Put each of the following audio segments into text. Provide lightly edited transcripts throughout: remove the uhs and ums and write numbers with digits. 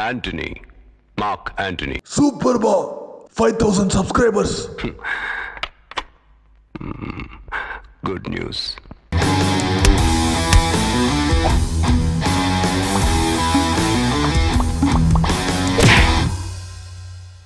Anthony. Mark Anthony. Super Bowl, 5,000 subscribers. Good news.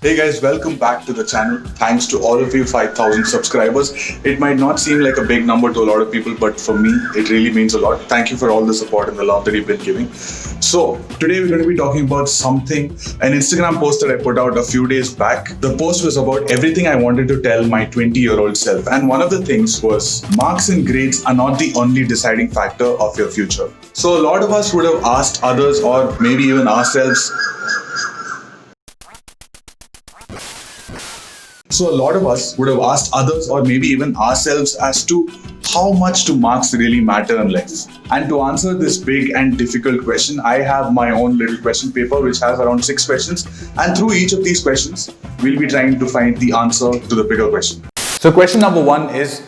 Hey guys, welcome back to the channel. Thanks to all of you 5,000 subscribers. It might not seem like a big number to a lot of people, but for me, it really means a lot. Thank you for all the support and the love that you've been giving. So today we're going to be talking about something, an Instagram post that I put out a few days back. The post was about everything I wanted to tell my 20-year-old self. And one of the things was marks and grades are not the only deciding factor of your future. So a lot of us would have asked others or maybe even ourselves, So a lot of us would have asked others or maybe even ourselves as to how much do marks really matter in life. And to answer this big and difficult question, I have my own little question paper which has around 6 questions. And through each of these questions, we'll be trying to find the answer to the bigger question. So question number 1 is,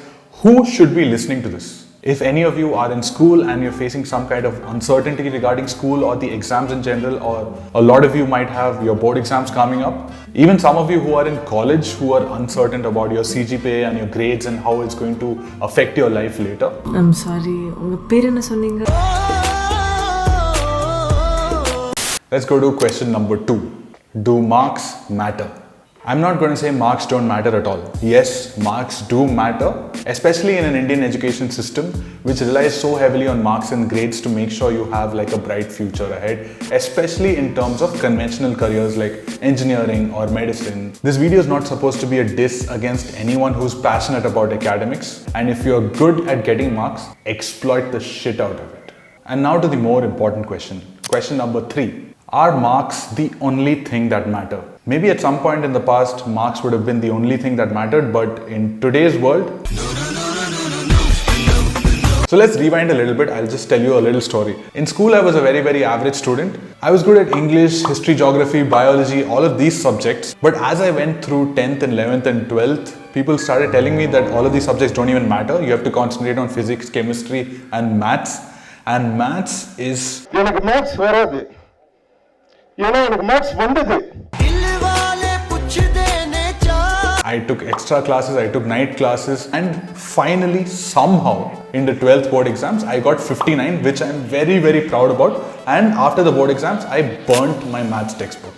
who should be listening to this? If any of you are in school and you're facing some kind of uncertainty regarding school or the exams in general, or a lot of you might have your board exams coming up, even some of you who are in college who are uncertain about your CGPA and your grades and how it's going to affect your life later. I'm sorry, unga per enna sonneenga? Let's go to question number 2. Do marks matter? I'm not going to say marks don't matter at all. Yes, marks do matter, especially in an Indian education system which relies so heavily on marks and grades to make sure you have like a bright future ahead, especially in terms of conventional careers like engineering or medicine. This video is not supposed to be a diss against anyone who's passionate about academics, and if you're good at getting marks, exploit the shit out of it. And now to the more important question. Question number 3. Are marks the only thing that matter? Maybe at some point in the past, marks would have been the only thing that mattered, but in today's world... So let's rewind a little bit. I'll just tell you a little story. In school, I was a very average student. I was good at English, history, geography, biology, all of these subjects. But as I went through 10th and 11th and 12th, people started telling me that all of these subjects don't even matter. You have to concentrate on physics, chemistry, and maths. And maths is... I took extra classes, I took night classes, and finally somehow in the 12th board exams I got 59, which I'm very proud about. And after the board exams I burnt my maths textbook.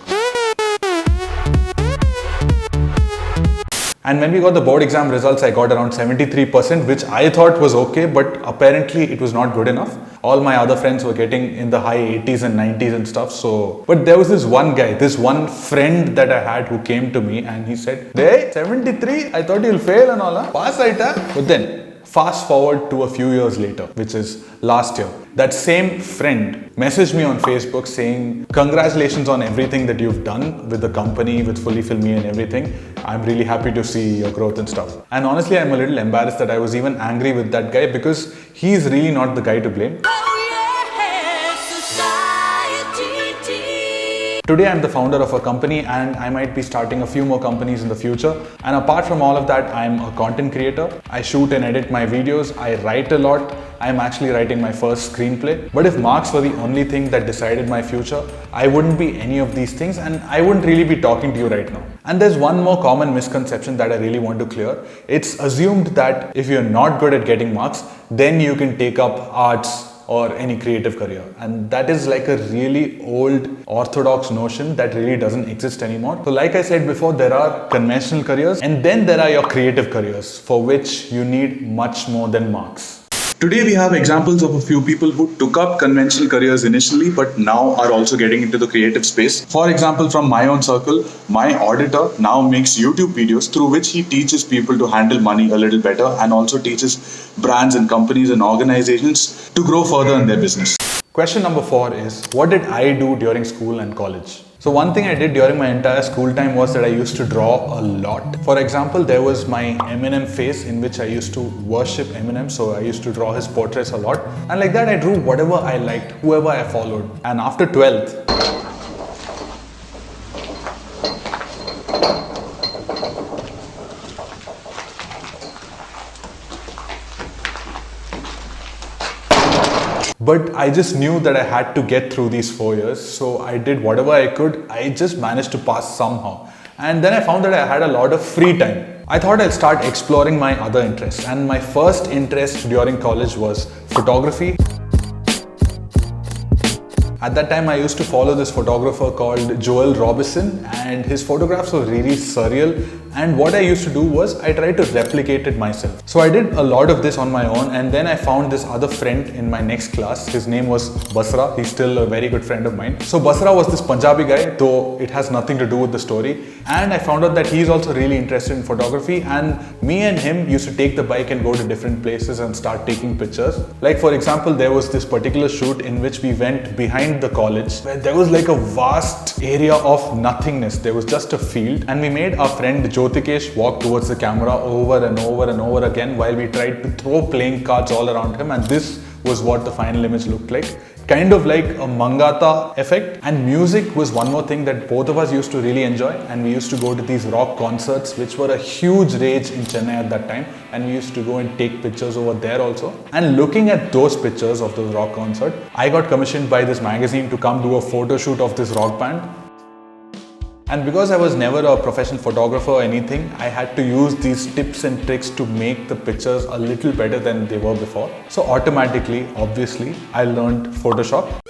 And when we got the board exam results, I got around 73%, which I thought was okay, but apparently it was not good enough. All my other friends were getting in the high 80s and 90s and stuff. So, but there was this one guy, this one friend that I had who came to me and he said, "Hey, 73, I thought you'll fail and all, huh? Pass aita." But then, fast forward to a few years later, which is last year, that same friend messaged me on Facebook saying, "Congratulations on everything that you've done with the company, with Fully Filmy and everything. I'm really happy to see your growth and stuff." And honestly, I'm a little embarrassed that I was even angry with that guy because he's really not the guy to blame. Today I'm the founder of a company and I might be starting a few more companies in the future. And apart from all of that, I'm a content creator. I shoot and edit my videos. I write a lot. I'm actually writing my first screenplay. But if marks were the only thing that decided my future, I wouldn't be any of these things and I wouldn't really be talking to you right now. And there's one more common misconception that I really want to clear. It's assumed that if you're not good at getting marks, then you can take up arts or any creative career. And that is like a really old orthodox notion that really doesn't exist anymore. So like I said before, there are conventional careers and then there are your creative careers for which you need much more than marks. Today we have examples of a few people who took up conventional careers initially but now are also getting into the creative space. For example, from my own circle, my auditor now makes YouTube videos through which he teaches people to handle money a little better and also teaches brands and companies and organizations to grow further in their business. Question number 4 is, what did I do during school and college? So one thing I did during my entire school time was that I used to draw a lot. For example, there was my Eminem phase in which I used to worship Eminem. So I used to draw his portraits a lot. And like that, I drew whatever I liked, whoever I followed. And after 12th, But I just knew that I had to get through these 4 years, so I did whatever I could. I just managed to pass somehow. And then I found that I had a lot of free time. I thought I'd start exploring my other interests, and my first interest during college was photography. At that time, I used to follow this photographer called Joel Robison, and his photographs were really surreal. And what I used to do was I tried to replicate it myself. So I did a lot of this on my own, and then I found this other friend in my next class. His name was Basra. He's still a very good friend of mine. So Basra was this Punjabi guy, though it has nothing to do with the story. And I found out that he's also really interested in photography, and me and him used to take the bike and go to different places and start taking pictures. Like for example, there was this particular shoot in which we went behind the college where there was like a vast area of nothingness. There was just a field, and we made our friend Jyotikesh walk towards the camera over and over and over again while we tried to throw playing cards all around him, and this was what the final image looked like. Kind of like a mangata effect. And music was one more thing that both of us used to really enjoy, and we used to go to these rock concerts which were a huge rage in Chennai at that time, and we used to go and take pictures over there also. And looking at those pictures of those rock concert, I got commissioned by this magazine to come do a photo shoot of this rock band. And because I was never a professional photographer or anything, I had to use these tips and tricks to make the pictures a little better than they were before. So automatically, obviously, I learned Photoshop.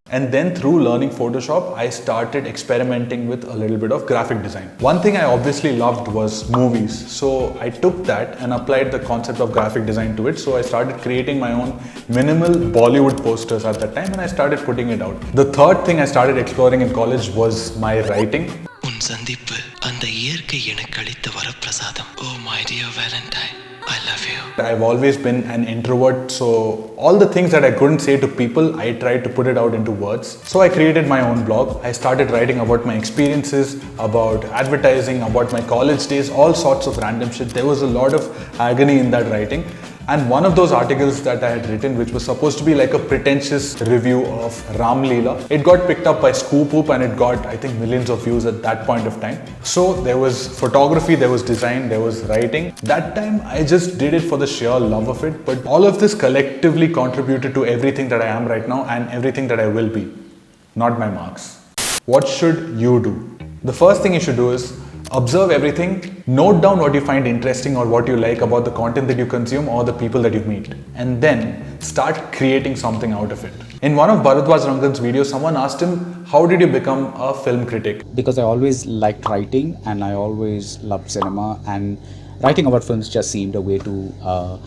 And then through learning Photoshop, I started experimenting with a little bit of graphic design. One thing I obviously loved was movies. So I took that and applied the concept of graphic design to it. So I started creating my own minimal Bollywood posters at that time, and I started putting it out. The third thing I started exploring in college was my writing. Oh my dear Valentine, I love you. I've always been an introvert, so all the things that I couldn't say to people, I tried to put it out into words. So I created my own blog. I started writing about my experiences, about advertising, about my college days, all sorts of random shit. There was a lot of agony in that writing. And one of those articles that I had written, which was supposed to be like a pretentious review of Ram Leela, it got picked up by Scoop Oop, and it got, I think, millions of views at that point of time. So there was photography, there was design, there was writing. That time I just did it for the sheer love of it, but all of this collectively contributed to everything that I am right now and everything that I will be. Not my marks. What should you do? The first thing you should do is observe everything, note down what you find interesting or what you like about the content that you consume or the people that you meet, and then start creating something out of it. In one of Bharadwaj Rangan's videos, someone asked him, how did you become a film critic? Because I always liked writing and I always loved cinema, and writing about films just seemed a way to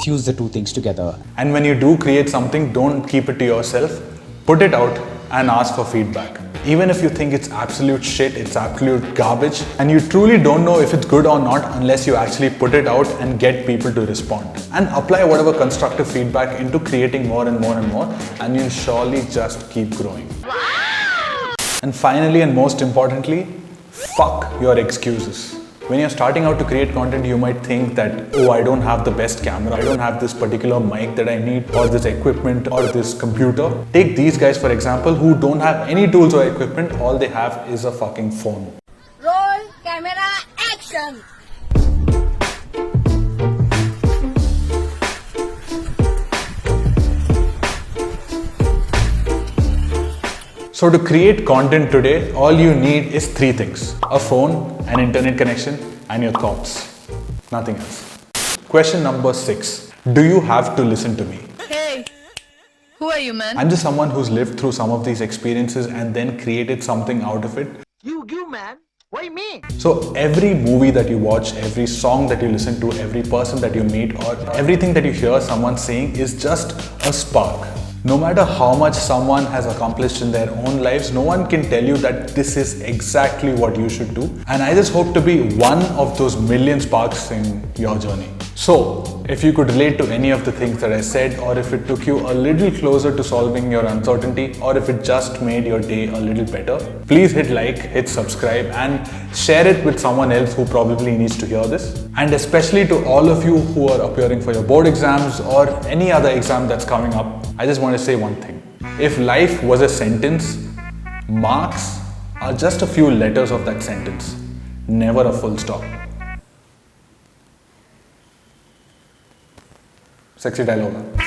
fuse the two things together. And when you do create something, don't keep it to yourself. Put it out and ask for feedback. Even if you think it's absolute shit, it's absolute garbage, and you truly don't know if it's good or not unless you actually put it out and get people to respond. And apply whatever constructive feedback into creating more and more and more, and you'll surely just keep growing. Wow! And finally, and most importantly, fuck your excuses. When you're starting out to create content, you might think that, oh, I don't have the best camera, I don't have this particular mic that I need, or this equipment, or this computer. Take these guys for example, who don't have any tools or equipment, all they have is a fucking phone. Roll, camera, action! So to create content today, all you need is 3 things. A phone, an internet connection, and your thoughts. Nothing else. Question number 6. Do you have to listen to me? Hey, who are you, man? I'm just someone who's lived through some of these experiences and then created something out of it. You, man? Why me? So every movie that you watch, every song that you listen to, every person that you meet, or everything that you hear someone saying is just a spark. No matter how much someone has accomplished in their own lives, no one can tell you that this is exactly what you should do. And I just hope to be one of those million sparks in your journey. So, if you could relate to any of the things that I said, or if it took you a little closer to solving your uncertainty, or if it just made your day a little better, please hit like, hit subscribe, and share it with someone else who probably needs to hear this. And especially to all of you who are appearing for your board exams or any other exam that's coming up, I just want to say one thing. If life was a sentence, marks are just a few letters of that sentence, never a full stop. Sexy dialogue.